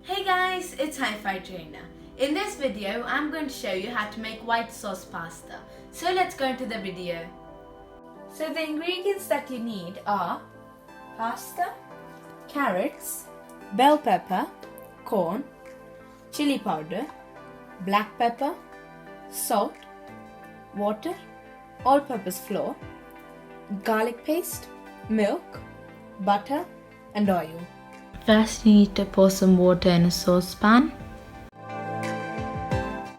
Hey guys, it's Hi5 Trainer. In this video, I'm going to show you how to make white sauce pasta. So let's go into the video. So the ingredients that you need are pasta, carrots, bell pepper, corn, chili powder, black pepper, salt, water, all-purpose flour, garlic paste, milk, butter and oil. First you need to pour some water in a saucepan.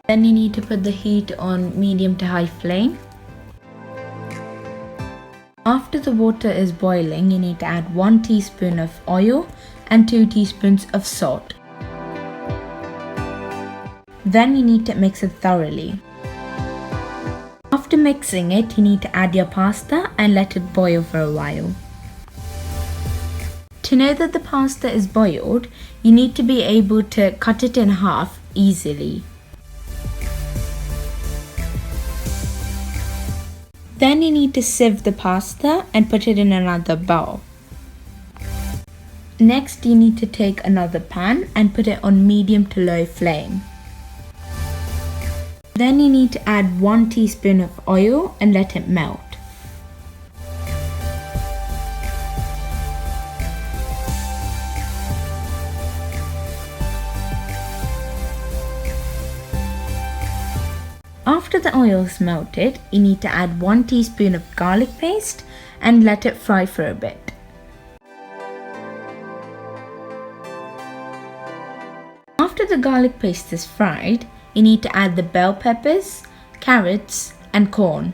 Then you need to put the heat on medium to high flame. After the water is boiling, you need to add 1 teaspoon of oil and 2 teaspoons of salt. Then you need to mix it thoroughly. After mixing it, you need to add your pasta and let it boil for a while. To know that the pasta is boiled, you need to be able to cut it in half easily. Then you need to sieve the pasta and put it in another bowl. Next, you need to take another pan and put it on medium to low flame. Then you need to add 1 teaspoon of oil and let it melt. After the oil is melted, you need to add 1 teaspoon of garlic paste and let it fry for a bit. After the garlic paste is fried, you need to add the bell peppers, carrots and corn.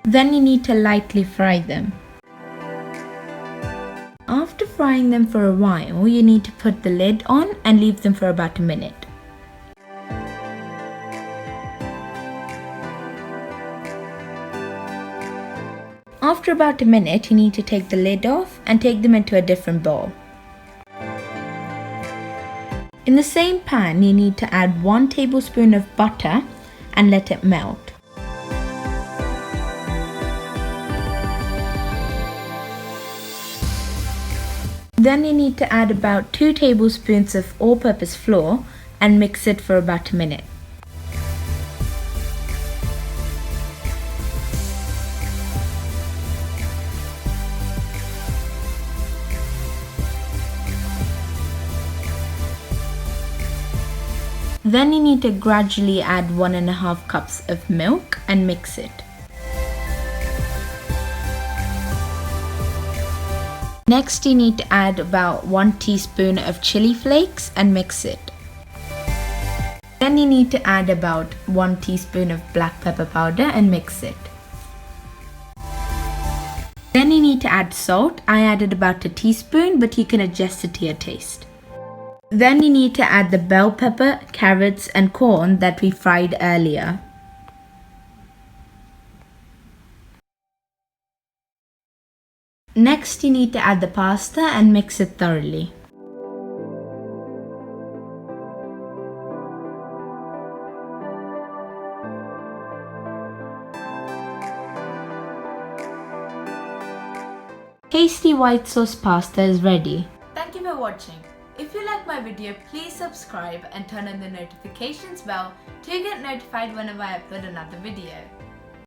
Then you need to lightly fry them. After frying them for a while, you need to put the lid on and leave them for about a minute. After about a minute, you need to take the lid off and take them into a different bowl. In the same pan, you need to add 1 tablespoon of butter and let it melt. Then you need to add about 2 tablespoons of all-purpose flour and mix it for about a minute. Then you need to gradually add 1.5 cups of milk and mix it. Next, you need to add about 1 teaspoon of chili flakes and mix it. Then you need to add about 1 teaspoon of black pepper powder and mix it. Then you need to add salt. I added about 1 teaspoon, but you can adjust it to your taste. Then you need to add the bell pepper, carrots and corn that we fried earlier. Next, you need to add the pasta and mix it thoroughly. Tasty white sauce pasta is ready. Thank you for watching. If you like my video, please subscribe and turn on the notifications bell to get notified whenever I upload another video.